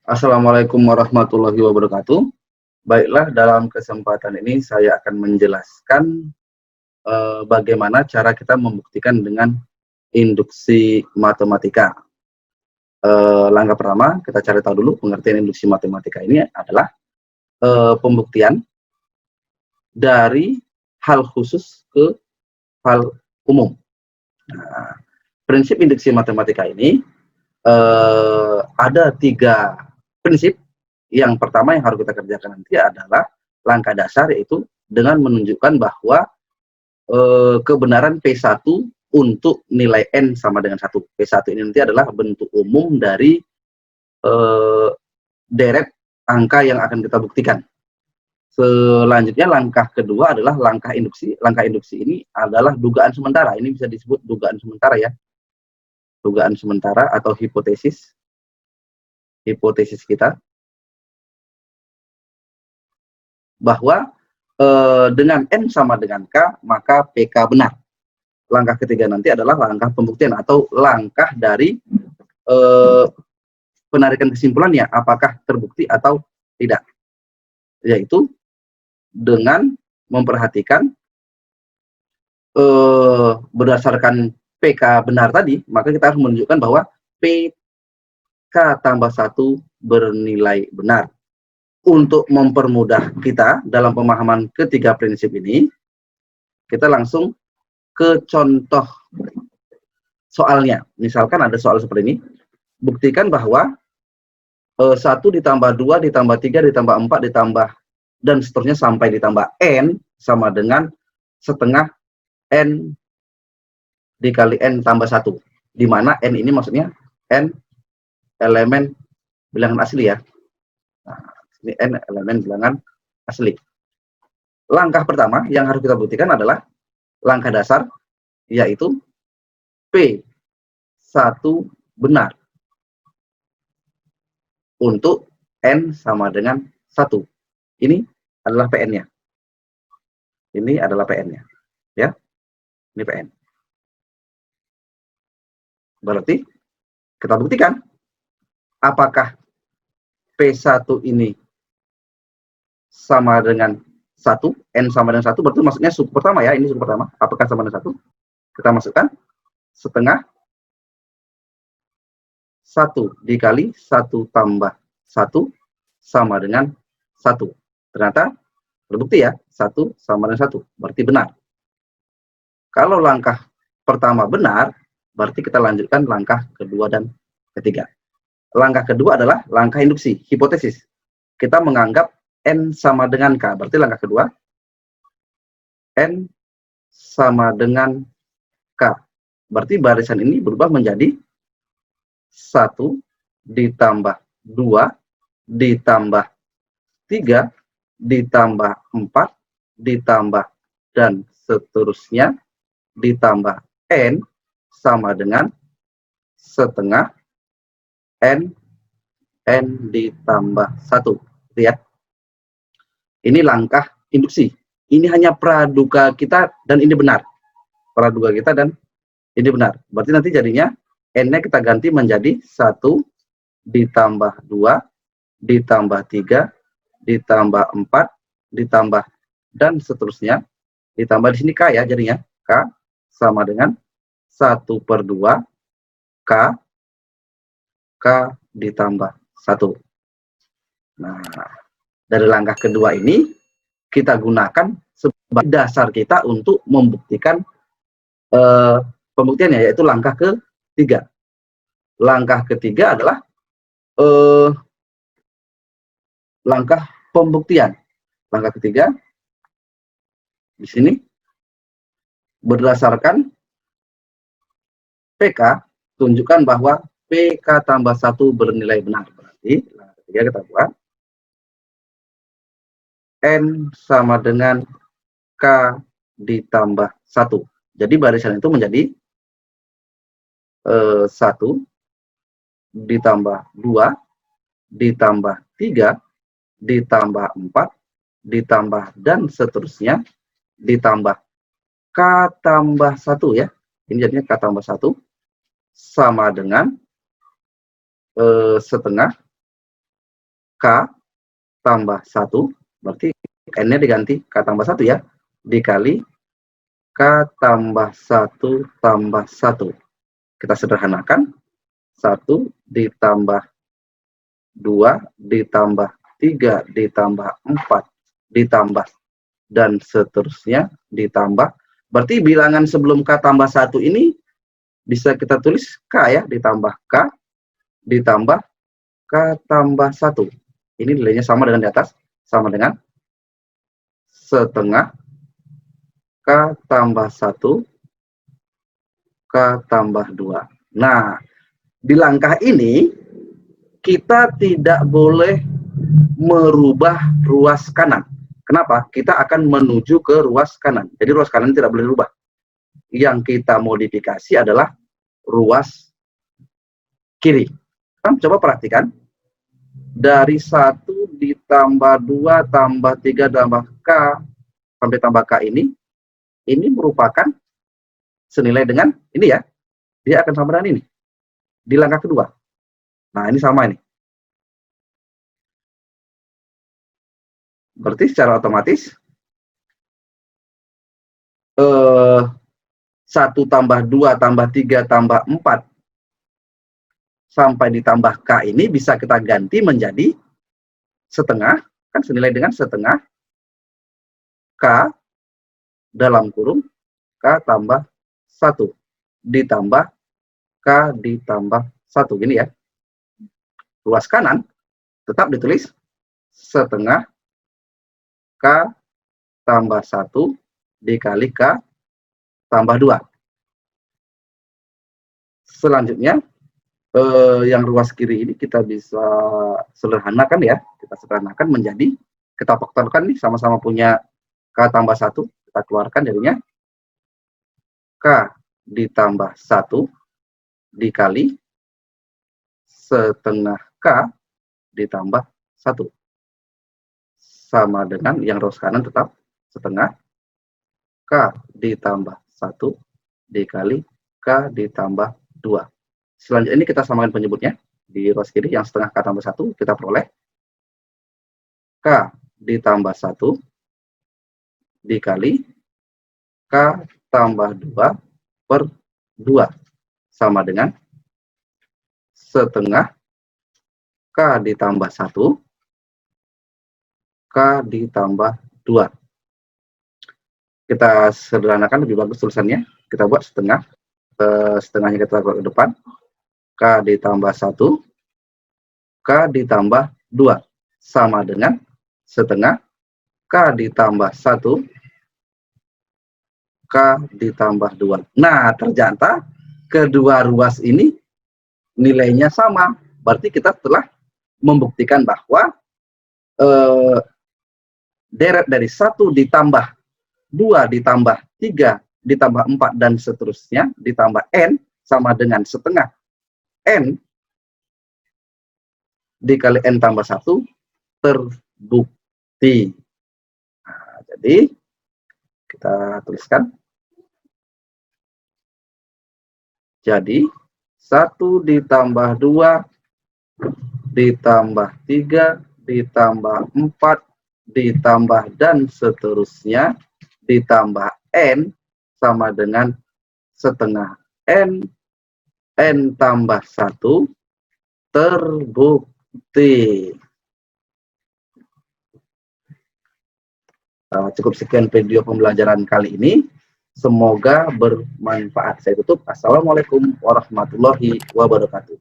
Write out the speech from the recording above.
Assalamualaikum warahmatullahi wabarakatuh. Baiklah, dalam kesempatan ini saya akan menjelaskan bagaimana cara kita membuktikan dengan induksi matematika. Langkah pertama, kita cari tahu dulu pengertian induksi matematika ini adalah pembuktian dari hal khusus ke hal umum. Nah, prinsip induksi matematika ini ada 3 prinsip. Yang pertama yang harus kita kerjakan nanti adalah langkah dasar, yaitu dengan menunjukkan bahwa kebenaran P1 untuk nilai N sama dengan 1. P1 ini nanti adalah bentuk umum dari deret angka yang akan kita buktikan. Selanjutnya langkah kedua adalah langkah induksi. Langkah induksi ini adalah dugaan sementara. Ini bisa disebut dugaan sementara ya. Dugaan sementara atau hipotesis. Hipotesis kita bahwa dengan N sama dengan K, maka PK benar. Langkah ketiga nanti adalah langkah pembuktian atau langkah dari penarikan kesimpulannya, apakah terbukti atau tidak. Yaitu dengan memperhatikan berdasarkan PK benar tadi, maka kita harus menunjukkan bahwa PK tambah 1 bernilai benar. Untuk mempermudah kita dalam pemahaman ketiga prinsip ini, kita langsung ke contoh soalnya. Misalkan ada soal seperti ini, buktikan bahwa 1 ditambah 2 ditambah 3 ditambah 4 ditambah dan seterusnya sampai ditambah N sama dengan setengah N dikali N tambah 1. Di mana N ini maksudnya N elemen bilangan asli ya. Nah, ini N elemen bilangan asli. Langkah pertama yang harus kita buktikan adalah langkah dasar, yaitu P1 benar untuk N sama dengan 1. Ini adalah PN-nya. Ini adalah PN-nya. Ya, ini PN. Berarti kita buktikan apakah P1 ini sama dengan 1, N sama dengan 1, berarti maksudnya suku pertama ya, ini suku pertama. Apakah sama dengan 1? Kita masukkan setengah 1 dikali 1 tambah 1 sama dengan 1. Ternyata terbukti ya, 1 sama dengan 1, berarti benar. Kalau langkah pertama benar, berarti kita lanjutkan langkah kedua dan ketiga. Langkah kedua adalah langkah induksi, hipotesis. Kita menganggap N sama dengan K, berarti langkah kedua, N sama dengan K. Berarti barisan ini berubah menjadi 1 ditambah 2 ditambah 3 ditambah 4 ditambah dan seterusnya ditambah N sama dengan setengah N ditambah 1. Lihat. Ini langkah induksi. Ini hanya praduga kita dan ini benar. Praduga kita dan ini benar. Berarti nanti jadinya N-nya kita ganti menjadi 1 ditambah 2 ditambah 3 ditambah 4 ditambah dan seterusnya. Ditambah di sini K ya, jadinya K sama dengan 1/2 K ditambah 1. Nah, dari langkah kedua ini kita gunakan sebagai dasar kita untuk membuktikan pembuktiannya, yaitu langkah ketiga. Langkah ketiga adalah langkah pembuktian. Langkah ketiga di sini berdasarkan PK, tunjukkan bahwa PK tambah 1 bernilai benar. Berarti langkah ketiga kita buat N sama dengan K ditambah 1. Jadi barisan itu menjadi 1 ditambah 2 ditambah 3 ditambah 4 ditambah dan seterusnya ditambah K tambah 1 ya. Ini jadinya K tambah 1 sama dengan setengah K tambah 1, berarti N-nya diganti K tambah 1 ya, dikali K tambah 1 tambah 1. Kita sederhanakan, 1 ditambah 2 ditambah 3 ditambah 4 ditambah dan seterusnya ditambah. Berarti bilangan sebelum K tambah 1 ini bisa kita tulis K ya, ditambah K ditambah K tambah 1. Ini nilainya sama dengan di atas, sama dengan setengah K tambah 1 K tambah 2. Nah, di langkah ini kita tidak boleh merubah ruas kanan. Kenapa? Kita akan menuju ke ruas kanan. Jadi ruas kanan tidak boleh dirubah. Yang kita modifikasi adalah ruas kiri. Kita coba perhatikan. Dari 1 ditambah 2 tambah 3 tambah K sampai tambah K ini merupakan senilai dengan ini ya. Dia akan sama dengan ini. Di langkah kedua. Nah, ini sama ini. Berarti secara otomatis 1 tambah 2 tambah 3 tambah 4 sampai ditambah K ini bisa kita ganti menjadi setengah, kan senilai dengan setengah K dalam kurung K tambah 1 ditambah K ditambah 1. Gini ya. Ruas kanan tetap ditulis setengah K tambah 1 dikali K tambah 2. Selanjutnya, yang ruas kiri ini kita bisa sederhanakan ya. Kita sederhanakan menjadi, kita faktorkan nih, sama-sama punya K tambah 1. Kita keluarkan jadinya K ditambah 1 dikali setengah K ditambah 1. Sama dengan yang ruas kanan tetap setengah K ditambah 1 dikali K ditambah 2. Selanjutnya ini kita samakan penyebutnya. Di ruas kiri yang setengah K tambah 1 kita peroleh K ditambah 1 dikali K tambah 2 per 2 sama dengan setengah K ditambah 1 K ditambah 2. Kita sederhanakan lebih bagus tulisannya. Kita buat setengah. Setengahnya kita buat ke depan. K ditambah 1 K ditambah 2 sama dengan setengah K ditambah 1 K ditambah 2. Nah, ternyata kedua ruas ini nilainya sama. Berarti kita telah membuktikan bahwa deret dari 1 ditambah 2 ditambah 3 ditambah 4 dan seterusnya ditambah N sama dengan setengah N dikali N tambah 1 terbukti. Nah, jadi kita tuliskan. Jadi 1 ditambah 2 ditambah 3 ditambah 4 ditambah dan seterusnya ditambah N sama dengan setengah N tambah 1 terbukti. Cukup sekian video pembelajaran kali ini. Semoga bermanfaat. Saya tutup. Assalamualaikum warahmatullahi wabarakatuh.